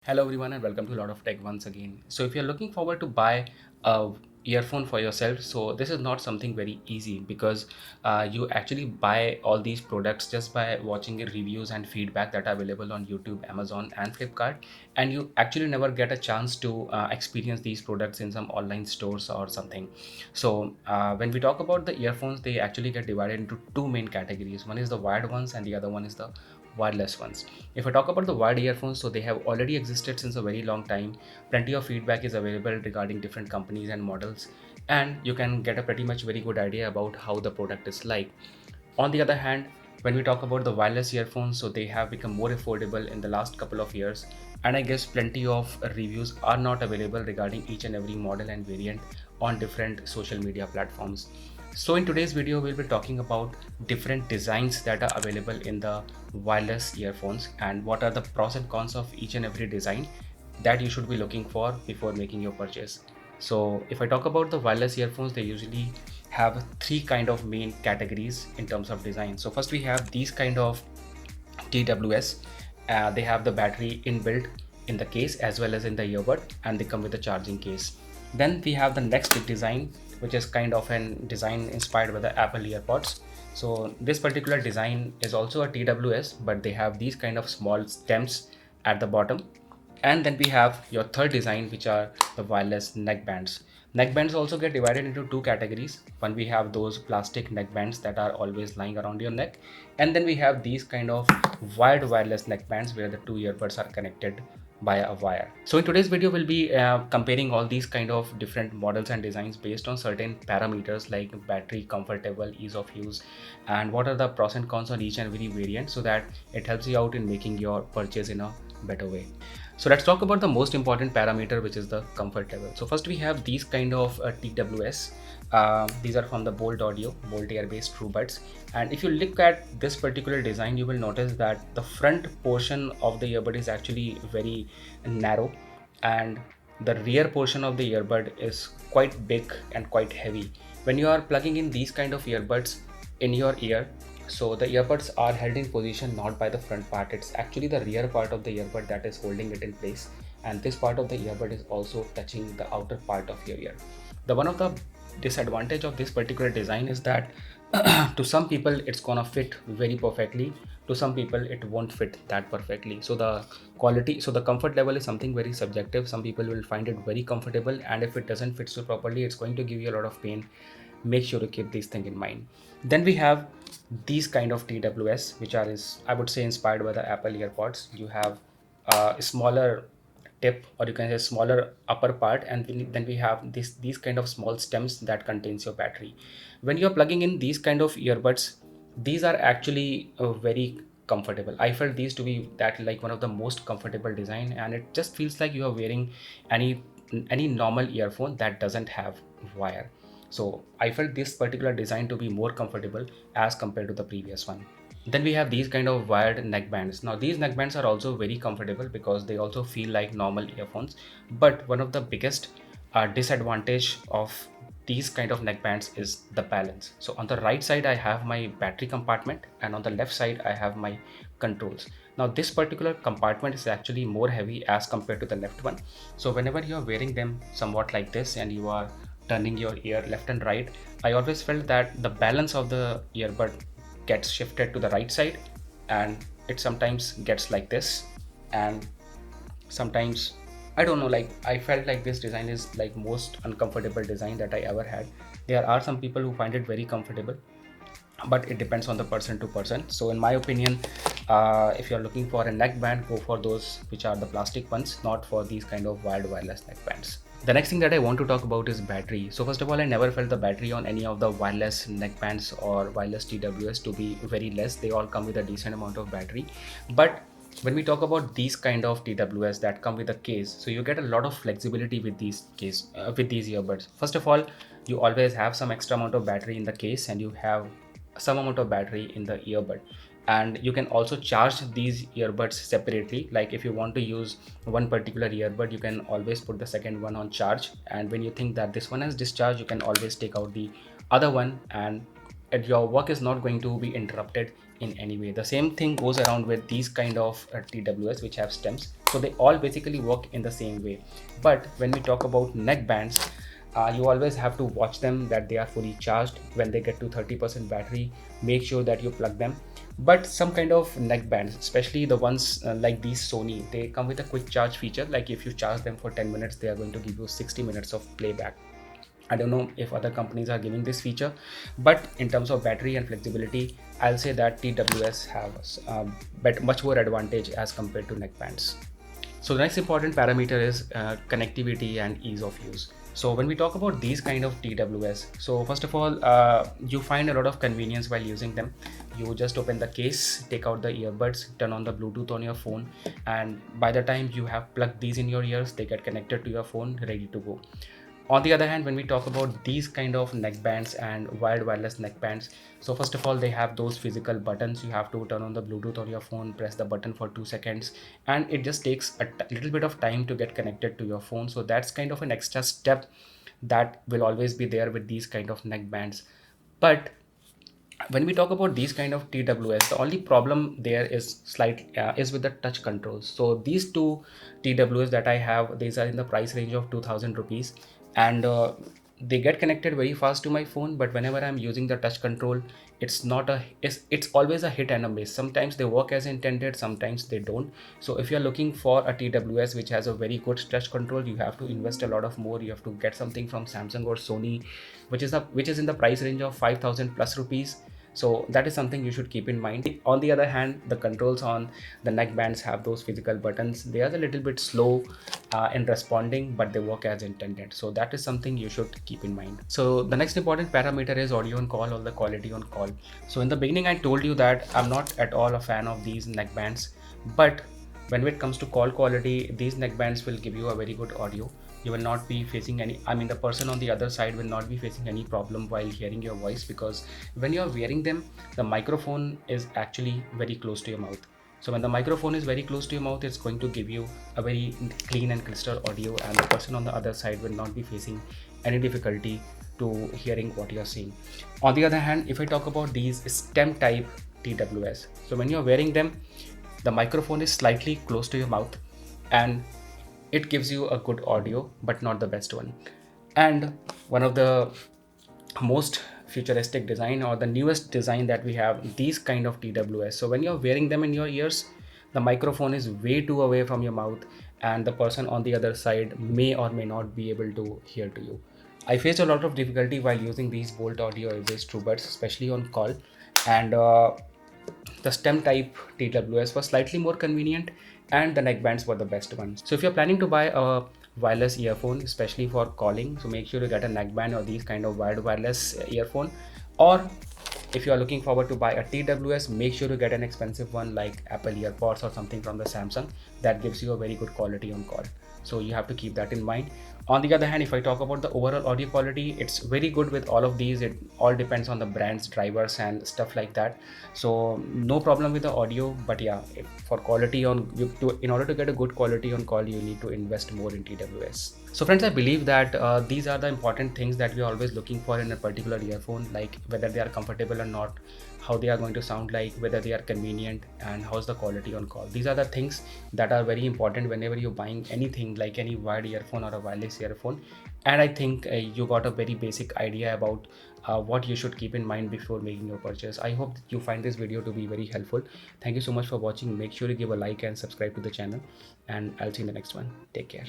Hello everyone and welcome to Lot of Tech once again. So if you're looking forward to buy a earphone for yourself, so this is not something very easy because you actually buy all these products just by watching the reviews and feedback that are available on YouTube, Amazon and Flipkart, and you actually never get a chance to experience these products in some online stores or something. So when we talk about the earphones, they actually get divided into two main categories. One is the wired ones and the other one is the wireless ones. If I talk about the wired earphones, so they have already existed since a very long time. Plenty of feedback is available regarding different companies and models, and you can get a pretty much very good idea about how the product is like. On the other hand, when we talk about the wireless earphones, so they have become more affordable in the last couple of years, and I guess plenty of reviews are not available regarding each and every model and variant on different social media platforms. So in today's video, we'll be talking about different designs that are available in the wireless earphones and what are the pros and cons of each and every design that you should be looking for before making your purchase. So if I talk about the wireless earphones, they usually have three kind of main categories in terms of design. So first we have these kind of TWS. They have the battery inbuilt in the case as well as in the earbud, and they come with a charging case. Then we have the next design, which is kind of an design inspired by the Apple earpods. So this particular design is also a TWS, but they have these kind of small stems at the bottom. And then we have your third design, which are the wireless neckbands. Neckbands also get divided into two categories. One, we have those plastic neckbands that are always lying around your neck, and then we have these kind of wired wireless neckbands where the two earbuds are connected by a wire. So in today's video, we'll be comparing all these kind of different models and designs based on certain parameters like battery, comfortable, ease of use, and what are the pros and cons on each and every variant, so that it helps you out in making your purchase in a better way. So let's talk about the most important parameter, which is the comfort level. So first we have these kind of TWS. These are from the Bolt Audio, Bolt Air-based True Buds. And if you look at this particular design, you will notice that the front portion of the earbud is actually very narrow, and the rear portion of the earbud is quite big and quite heavy. When you are plugging in these kind of earbuds in your ear, so the earbuds are held in position not by the front part, it's actually the rear part of the earbud that is holding it in place, and this part of the earbud is also touching the outer part of your ear. The one of the disadvantage of this particular design is that to some people it's gonna fit very perfectly, to some people it won't fit that perfectly. So the quality, so the comfort level is something very subjective. Some people will find it very comfortable, and if it doesn't fit so properly, it's going to give you a lot of pain. Make sure to keep these things in mind. Then we have these kind of TWS, which are, I would say, inspired by the Apple earpods. You have a smaller tip, or you can say smaller upper part, and then we have these kind of small stems that contains your battery. When you're plugging in these kind of earbuds, these are actually very comfortable. I felt these to be that like one of the most comfortable design, and it just feels like you are wearing any normal earphone that doesn't have wire. So I felt this particular design to be more comfortable as compared to the previous one. Then we have these kind of wired neckbands. Now these neckbands are also very comfortable because they also feel like normal earphones. But one of the biggest disadvantage of these kind of neckbands is the balance. So on the right side I have my battery compartment, and on the left side I have my controls. Now this particular compartment is actually more heavy as compared to the left one. So whenever you are wearing them somewhat like this and you are turning your ear left and right, I always felt that the balance of the earbud gets shifted to the right side, and it sometimes gets like this, and sometimes I don't know, like I felt like this design is like most uncomfortable design that I ever had. There are some people who find it very comfortable, but it depends on the person to person. So in my opinion, if you're looking for a neckband, go for those which are the plastic ones, not for these kind of wired wireless neckbands. The next thing that I want to talk about is battery. So first of all, I never felt the battery on any of the wireless neckbands or wireless TWS to be very less. They all come with a decent amount of battery. But when we talk about these kind of TWS that come with a case, so you get a lot of flexibility with these earbuds. First of all, you always have some extra amount of battery in the case, and you have some amount of battery in the earbud, and you can also charge these earbuds separately. Like if you want to use one particular earbud, you can always put the second one on charge, and when you think that this one has discharged, you can always take out the other one, and your work is not going to be interrupted in any way. The same thing goes around with these kind of TWS which have stems. So they all basically work in the same way. But when we talk about neck bands, you always have to watch them that they are fully charged. When they get to 30% battery, make sure that you plug them. But some kind of neck bands, especially the ones like these Sony, they come with a quick charge feature. Like if you charge them for 10 minutes, they are going to give you 60 minutes of playback. I don't know if other companies are giving this feature, but in terms of battery and flexibility, I'll say that TWS have much more advantage as compared to neck bands. So the next important parameter is connectivity and ease of use. So when we talk about these kind of TWS, so first of all, you find a lot of convenience while using them. You just open the case, take out the earbuds, turn on the Bluetooth on your phone, and by the time you have plugged these in your ears, they get connected to your phone, ready to go. On the other hand, when we talk about these kind of neck bands and wired wireless neck bands, so first of all, they have those physical buttons. You have to turn on the Bluetooth on your phone, press the button for 2 seconds, and it just takes a little bit of time to get connected to your phone. So that's kind of an extra step that will always be there with these kind of neck bands. But when we talk about these kind of TWS, the only problem there is is with the touch controls. So these two TWS that I have, these are in the price range of 2000 rupees, and they get connected very fast to my phone. But whenever I'm using the touch control, it's always a hit and a miss. Sometimes they work as intended, sometimes they don't. So if you're looking for a TWS which has a very good touch control, you have to invest a lot of more. You have to get something from Samsung or Sony, which is in the price range of 5000 plus rupees. So that is something you should keep in mind. On the other hand, the controls on the neck bands have those physical buttons. They are a little bit slow in responding, but they work as intended. So that is something you should keep in mind. So the next important parameter is audio on call or the quality on call. So in the beginning, I told you that I'm not at all a fan of these neck bands, but when it comes to call quality, these neck bands will give you a very good audio. You will not be facing any, I mean, the person on the other side will not be facing any problem while hearing your voice, because when you're wearing them, the microphone is actually very close to your mouth. So when the microphone is very close to your mouth, it's going to give you a very clean and crystal audio, and the person on the other side will not be facing any difficulty to hearing what you're saying. On the other hand, if I talk about these stem type TWS, so when you're wearing them, the microphone is slightly close to your mouth, and it gives you a good audio, but not the best one. And one of the most futuristic design, or the newest design that we have, these kind of TWS. So when you're wearing them in your ears, the microphone is way too away from your mouth, and the person on the other side may or may not be able to hear to you. I faced a lot of difficulty while using these Bolt Audio based earbuds, especially on call, and the stem type TWS was slightly more convenient, and the neckbands were the best ones. So if you're planning to buy a wireless earphone, especially for calling, so make sure you get a neckband or these kind of wired wireless earphone. Or if you are looking forward to buy a TWS, make sure to get an expensive one like Apple EarPods or something from the Samsung that gives you a very good quality on call. So you have to keep that in mind. On the other hand, if I talk about the overall audio quality, it's very good with all of these. It all depends on the brands, drivers and stuff like that. So no problem with the audio, but yeah, for quality in order to get a good quality on call, you need to invest more in TWS. So friends, I believe that these are the important things that we are always looking for in a particular earphone, like whether they are comfortable or not, how they are going to sound like, whether they are convenient, and how's the quality on call. These are the things that are very important whenever you're buying anything like any wired earphone or a wireless earphone. And I think you got a very basic idea about what you should keep in mind before making your purchase. I hope that you find this video to be very helpful. Thank you so much for watching. Make sure you give a like and subscribe to the channel, and I'll see you in the next one. Take care.